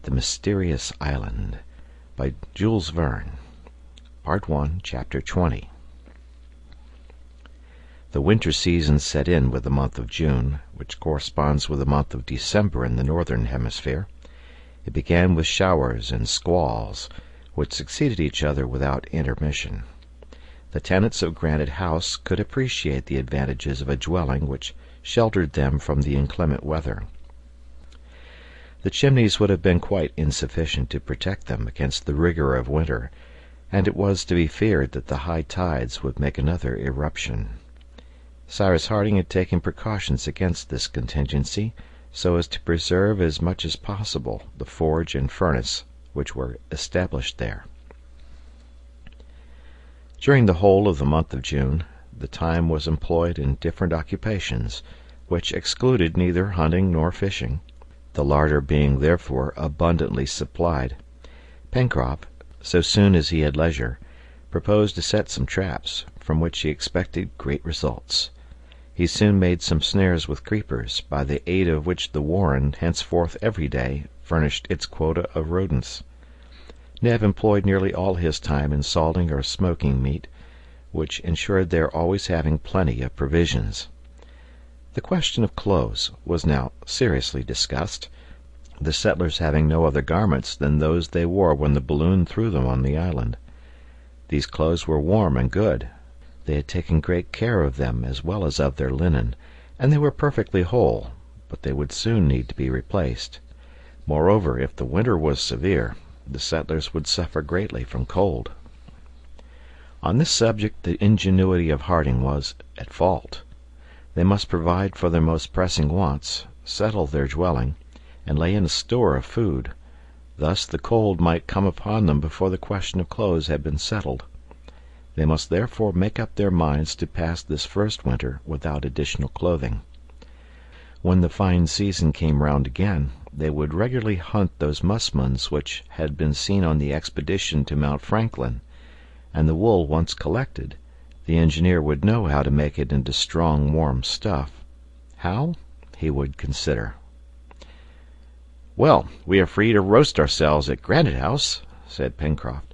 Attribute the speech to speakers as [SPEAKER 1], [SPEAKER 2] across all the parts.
[SPEAKER 1] The Mysterious Island by Jules Verne. Part 1, Chapter 20. The winter season set in with the month of June, which corresponds with the month of December in the northern hemisphere. It began with showers and squalls, which succeeded each other without intermission. The tenants of Granite House could appreciate the advantages of a dwelling which sheltered them from the inclement weather. The chimneys would have been quite insufficient to protect them against the rigor of winter, and it was to be feared that the high tides would make another eruption. Cyrus Harding had taken precautions against this contingency, so as to preserve as much as possible the forge and furnace which were established there. During the whole of the month of June, the time was employed in different occupations, which excluded neither hunting nor fishing, the larder being therefore abundantly supplied. Pencroft, so soon as he had leisure, proposed to set some traps, from which he expected great results. He soon made some snares with creepers, by the aid of which the warren henceforth every day furnished its quota of rodents. Neb employed nearly all his time in salting or smoking meat, which ensured their always having plenty of provisions. The question of clothes was now seriously discussed, the settlers having no other garments than those they wore when the balloon threw them on the island. These clothes were warm and good. They had taken great care of them as well as of their linen, and they were perfectly whole, but they would soon need to be replaced. Moreover, if the winter was severe, the settlers would suffer greatly from cold. On this subject the ingenuity of Harding was at fault. They must provide for their most pressing wants, settle their dwelling, and lay in a store of food. Thus the cold might come upon them before the question of clothes had been settled. They must therefore make up their minds to pass this first winter without additional clothing. When the fine season came round again, they would regularly hunt those musmons which had been seen on the expedition to Mount Franklin, and the wool once collected, the engineer would know how to make it into strong, warm stuff. How? He would consider. "Well, we are free to roast ourselves at Granite House," said Pencroft.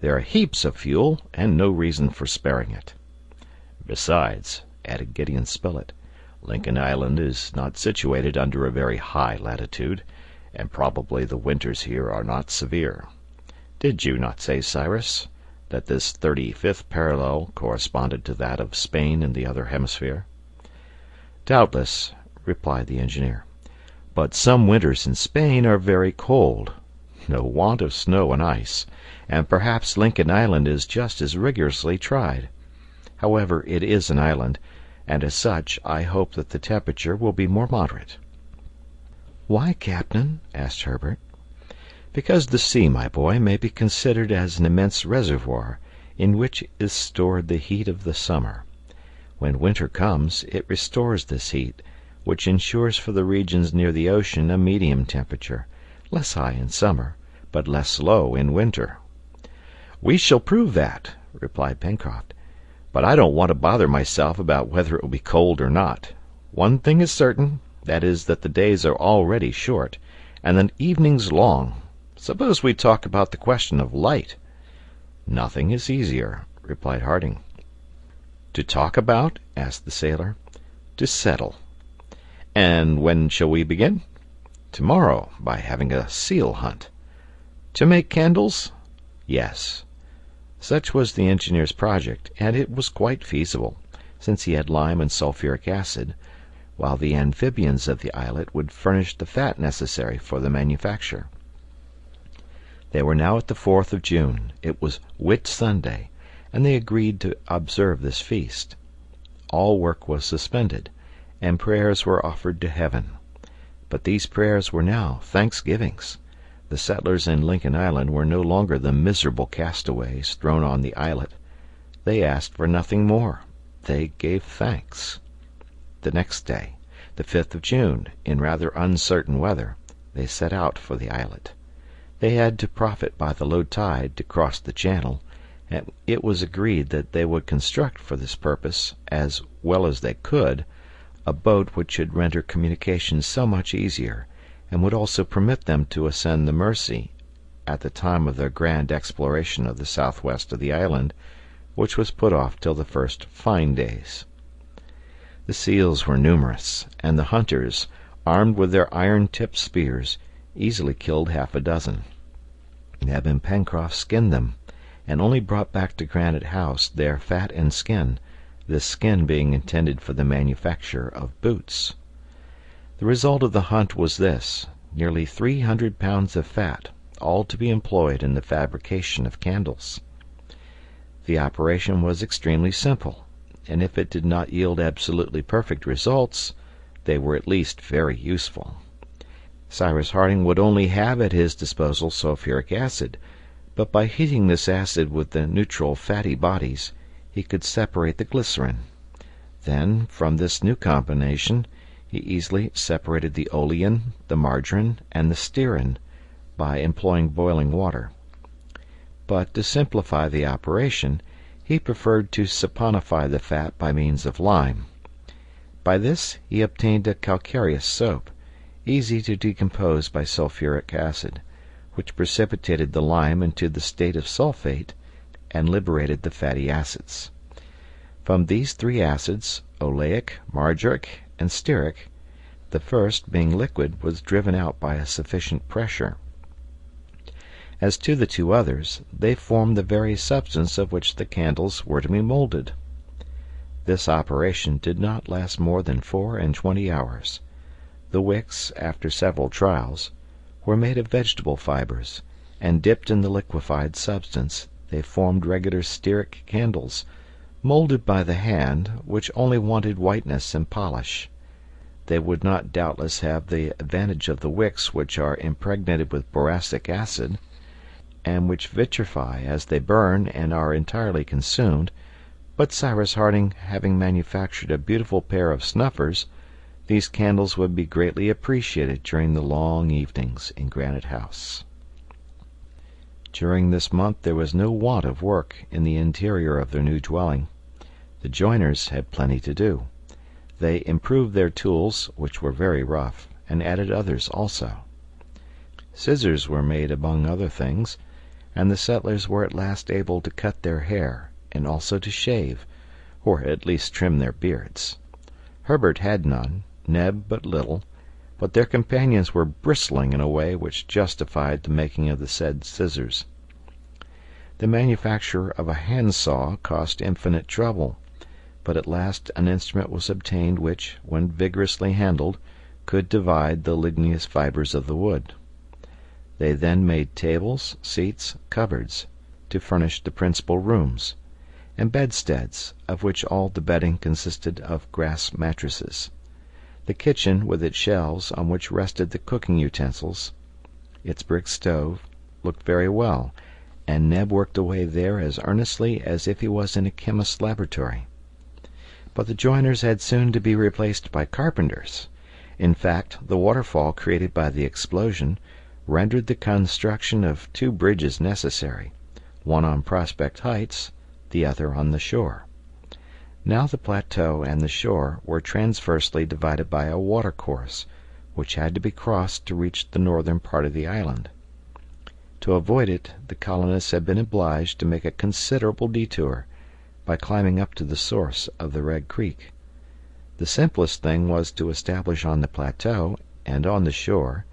[SPEAKER 1] "There are heaps of fuel, and no reason for sparing it." "Besides," added Gideon Spilett, "Lincoln Island is not situated under a very high latitude, and probably the winters here are not severe. Did you not say, Cyrus, that this 35th parallel corresponded to that of Spain in the other hemisphere?" "Doubtless," replied the engineer, "but some winters in Spain are very cold. No want of snow and ice, and perhaps Lincoln Island is just as rigorously tried. However, it is an island, and as such I hope that the temperature will be more moderate." "Why, Captain?" asked Herbert. "Because the sea, my boy, may be considered as an immense reservoir, in which is stored the heat of the summer. When winter comes, it restores this heat, which ensures for the regions near the ocean a medium temperature, less high in summer, but less low in winter." "We shall prove that," replied Pencroft, "but I don't want to bother myself about whether it will be cold or not. One thing is certain, that is that the days are already short, and the evenings long. Suppose we talk about the question of light." "Nothing is easier," replied Harding. "To talk about?" asked the sailor. "To settle." "And when shall we begin?" "Tomorrow, by having a seal hunt." "To make candles?" "Yes." Such was the engineer's project, and it was quite feasible, since he had lime and sulfuric acid, while the amphibians of the islet would furnish the fat necessary for the manufacture. They were now at the 4th of June. It was Whit Sunday, and they agreed to observe this feast. All work was suspended, and prayers were offered to heaven. But these prayers were now thanksgivings. The settlers in Lincoln Island were no longer the miserable castaways thrown on the islet. They asked for nothing more. They gave thanks. The next day, the 5th of June, in rather uncertain weather, they set out for the islet. They had to profit by the low tide to cross the channel, and it was agreed that they would construct for this purpose, as well as they could, a boat which should render communication so much easier, and would also permit them to ascend the Mersey at the time of their grand exploration of the southwest of the island, which was put off till the first fine days. The seals were numerous, and the hunters, armed with their iron-tipped spears, easily killed half a dozen. Neb and Pencroft skinned them, and only brought back to Granite House their fat and skin, this skin being intended for the manufacture of boots. The result of the hunt was this: nearly 300 pounds of fat, all to be employed in the fabrication of candles. The operation was extremely simple, and if it did not yield absolutely perfect results, they were at least very useful. Cyrus Harding would only have at his disposal sulfuric acid, but by heating this acid with the neutral fatty bodies, he could separate the glycerin. Then, from this new combination, he easily separated the olein, the margarine, and the stearin, by employing boiling water. But to simplify the operation, he preferred to saponify the fat by means of lime. By this he obtained a calcareous soap, easy to decompose by sulfuric acid, which precipitated the lime into the state of sulfate and liberated the fatty acids. From these three acids, oleic, margaric, and stearic, the first, being liquid, was driven out by a sufficient pressure. As to the two others, they formed the very substance of which the candles were to be molded. This operation did not last more than 24 hours. The wicks, after several trials, were made of vegetable fibers, and dipped in the liquefied substance, they formed regular stearic candles, molded by the hand, which only wanted whiteness and polish. They would not doubtless have the advantage of the wicks, which are impregnated with boracic acid, and which vitrify as they burn and are entirely consumed, but Cyrus Harding having manufactured a beautiful pair of snuffers, these candles would be greatly appreciated during the long evenings in Granite House. During this month there was no want of work in the interior of their new dwelling. The joiners had plenty to do. They improved their tools, which were very rough, and added others also. Scissors were made among other things, and the settlers were at last able to cut their hair, and also to shave, or at least trim their beards. Herbert had none, Neb but little, but their companions were bristling in a way which justified the making of the said scissors. The manufacture of a handsaw cost infinite trouble, but at last an instrument was obtained which, when vigorously handled, could divide the ligneous fibers of the wood. They then made tables, seats, cupboards, to furnish the principal rooms, and bedsteads, of which all the bedding consisted of grass mattresses. The kitchen, with its shelves, on which rested the cooking utensils, its brick stove, looked very well, and Neb worked away there as earnestly as if he was in a chemist's laboratory. But the joiners had soon to be replaced by carpenters. In fact, the waterfall created by the explosion rendered the construction of two bridges necessary, one on Prospect Heights, the other on the shore. Now the plateau and the shore were transversely divided by a watercourse, which had to be crossed to reach the northern part of the island. To avoid it, the colonists had been obliged to make a considerable detour, by climbing up to the source of the Red Creek. The simplest thing was to establish on the plateau and on the shore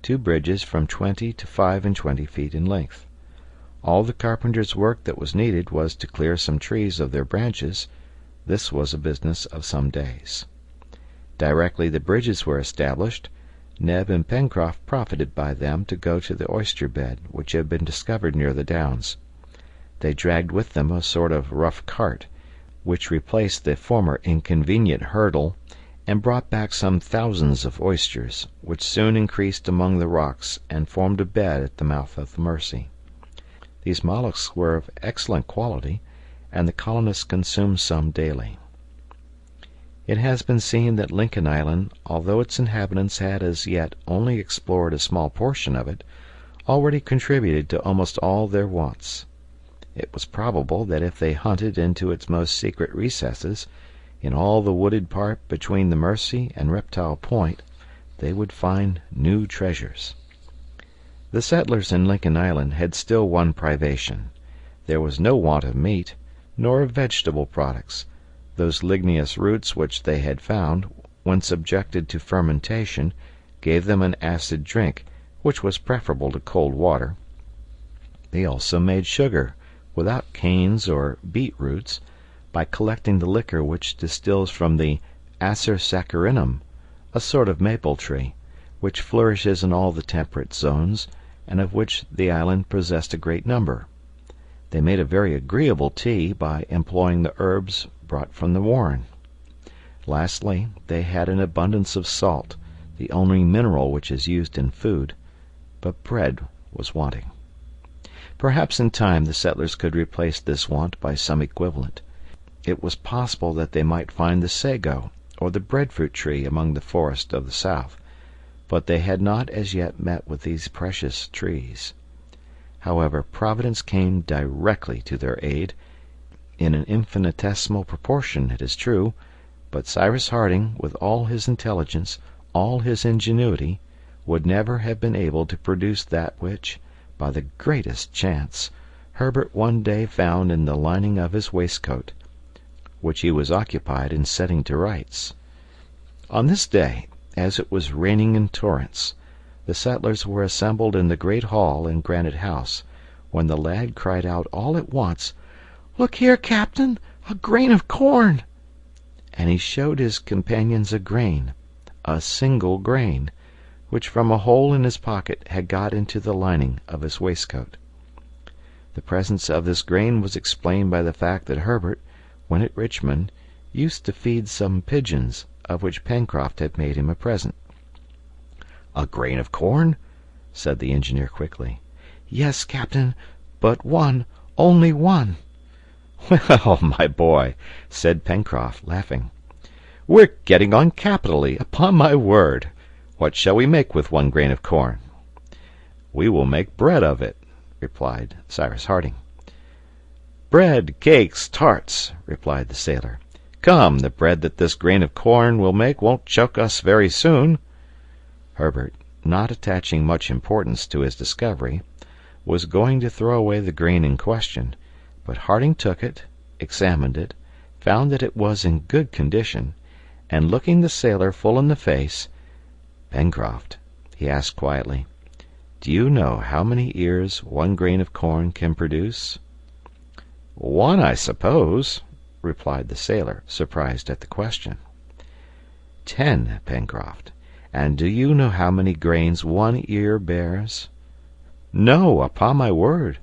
[SPEAKER 1] two bridges from 20 to 25 feet in length. All the carpenter's work that was needed was to clear some trees of their branches. This was a business of some days. Directly the bridges were established, Neb and Pencroft profited by them to go to the oyster bed which had been discovered near the downs. They dragged with them a sort of rough cart, which replaced the former inconvenient hurdle, and brought back some thousands of oysters, which soon increased among the rocks and formed a bed at the mouth of the Mersey. These mollusks were of excellent quality, and the colonists consumed some daily. It has been seen that Lincoln Island, although its inhabitants had as yet only explored a small portion of it, already contributed to almost all their wants. It was probable that if they hunted into its most secret recesses, in all the wooded part between the Mersey and Reptile Point, they would find new treasures. The settlers in Lincoln Island had still one privation. There was no want of meat, nor of vegetable products. Those ligneous roots which they had found, when subjected to fermentation, gave them an acid drink, which was preferable to cold water. They also made sugar, without canes or beet roots, by collecting the liquor which distills from the Acer saccharinum, a sort of maple tree, which flourishes in all the temperate zones, and of which the island possessed a great number. They made a very agreeable tea by employing the herbs brought from the warren. Lastly, they had an abundance of salt, the only mineral which is used in food, but bread was wanting. Perhaps in time the settlers could replace this want by some equivalent. It was possible that they might find the sago or the breadfruit tree among the forests of the south, but they had not as yet met with these precious trees. However, Providence came directly to their aid, in an infinitesimal proportion, it is true, but Cyrus Harding, with all his intelligence, all his ingenuity, would never have been able to produce that which, by the greatest chance, Herbert one day found in the lining of his waistcoat, which he was occupied in setting to rights. On this day, as it was raining in torrents, the settlers were assembled in the great hall in Granite House, when the lad cried out all at once, "Look here, Captain, a grain of corn!" And he showed his companions a grain, a single grain, which from a hole in his pocket had got into the lining of his waistcoat. The presence of this grain was explained by the fact that Herbert, when at Richmond, used to feed some pigeons, of which Pencroft had made him a present. "A grain of corn?" said the engineer quickly. "Yes, Captain, but one, only one." "Well, my boy," said Pencroft, laughing, "we're getting on capitally, upon my word. What shall we make with one grain of corn?" "We will make bread of it," replied Cyrus Harding. "Bread, cakes, tarts," replied the sailor. "Come, the bread that this grain of corn will make won't choke us very soon." Herbert, not attaching much importance to his discovery, was going to throw away the grain in question, but Harding took it, examined it, found that it was in good condition, and looking the sailor full in the face, "Pencroft," he asked quietly, "do you know how many ears one grain of corn can produce?" "One, I suppose," replied the sailor, surprised at the question. "10, Pencroft. And do you know how many grains one ear bears?" "No, upon my word."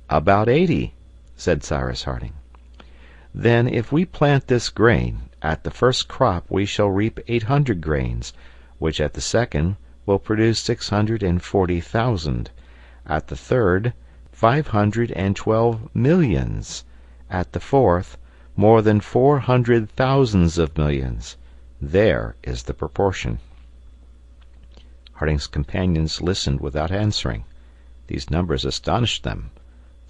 [SPEAKER 1] "About 80," said Cyrus Harding. "Then, if we plant this grain, at the first crop we shall reap 800 grains, which at the second will produce 640,000, at the third 512 millions, at the fourth more than 400,000 of millions. There is the proportion." Harding's companions listened without answering. These numbers astonished them.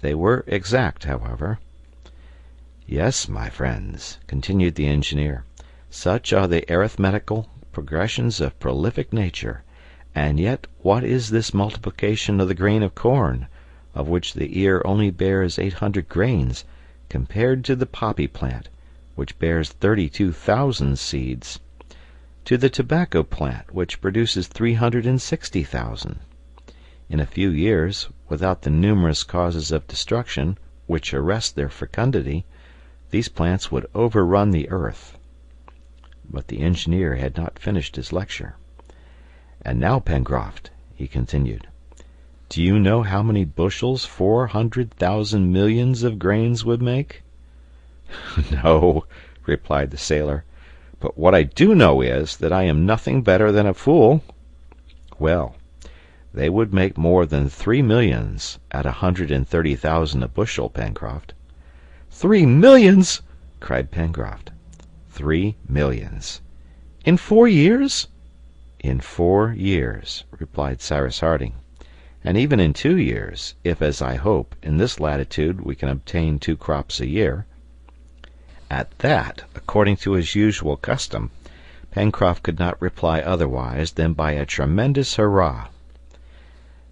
[SPEAKER 1] They were exact, however. "Yes, my friends," continued the engineer, "such are the arithmetical progressions of prolific nature, and yet what is this multiplication of the grain of corn, of which the ear only bears 800 grains, compared to the poppy plant, which bears 32,000 seeds, to the tobacco plant, which produces 360,000. In a few years, without the numerous causes of destruction which arrest their fecundity, these plants would overrun the earth." But the engineer had not finished his lecture. "And now, Pencroft," he continued, "do you know how many bushels 400,000 millions of grains would make?" "No," replied the sailor, "but what I do know is, that I am nothing better than a fool." "Well, they would make more than 3 millions at 130,000 a bushel, Pencroft." 3 millions!" cried Pencroft. 3 millions. "In 4 years?" "In 4 years," replied Cyrus Harding, "and even in 2 years, if, as I hope, in this latitude we can obtain 2 crops a year." At that, according to his usual custom, Pencroft could not reply otherwise than by a tremendous hurrah.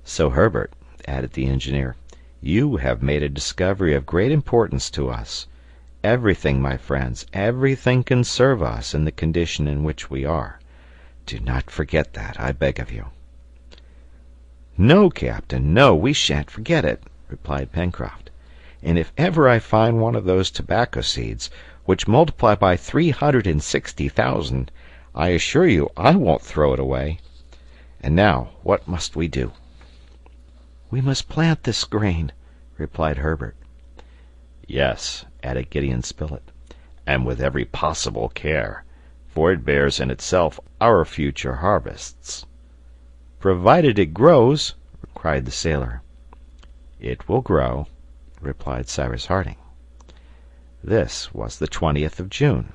[SPEAKER 1] "So, Herbert," added the engineer, "you have made a discovery of great importance to us. Everything, my friends, everything can serve us in the condition in which we are. Do not forget that, I beg of you." "No, Captain, no, we shan't forget it," replied Pencroft. "And if ever I find one of those tobacco seeds, which multiply by 360,000, I assure you I won't throw it away. And now, what must we do?" "We must plant this grain," replied Herbert. "Yes," added Gideon Spilett, "and with every possible care, for it bears in itself our future harvests." "Provided it grows," cried the sailor. "It will grow," replied Cyrus Harding. This was the 20th of June.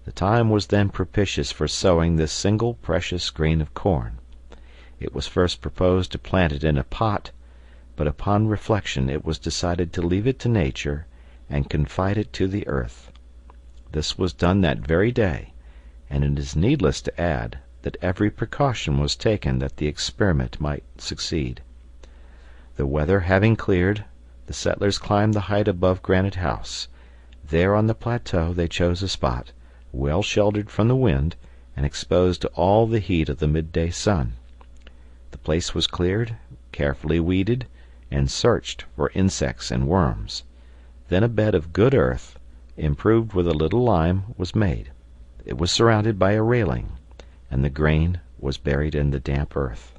[SPEAKER 1] The time was then propitious for sowing this single precious grain of corn. It was first proposed to plant it in a pot, but upon reflection it was decided to leave it to nature and confide it to the earth. This was done that very day, and it is needless to add that every precaution was taken that the experiment might succeed. The weather having cleared, the settlers climbed the height above Granite House. There on the plateau they chose a spot, well sheltered from the wind and exposed to all the heat of the midday sun. The place was cleared, carefully weeded, and searched for insects and worms. Then a bed of good earth, improved with a little lime, was made. It was surrounded by a railing, and the grain was buried in the damp earth.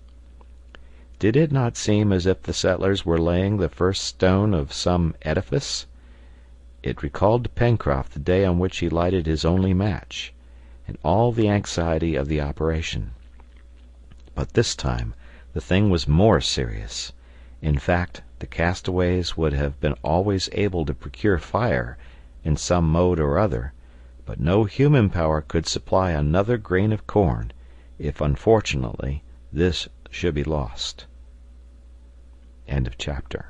[SPEAKER 1] Did it not seem as if the settlers were laying the first stone of some edifice? It recalled to Pencroft the day on which he lighted his only match, and all the anxiety of the operation. But this time the thing was more serious. In fact, the castaways would have been always able to procure fire in some mode or other, but no human power could supply another grain of corn, if unfortunately this should be lost. End of chapter.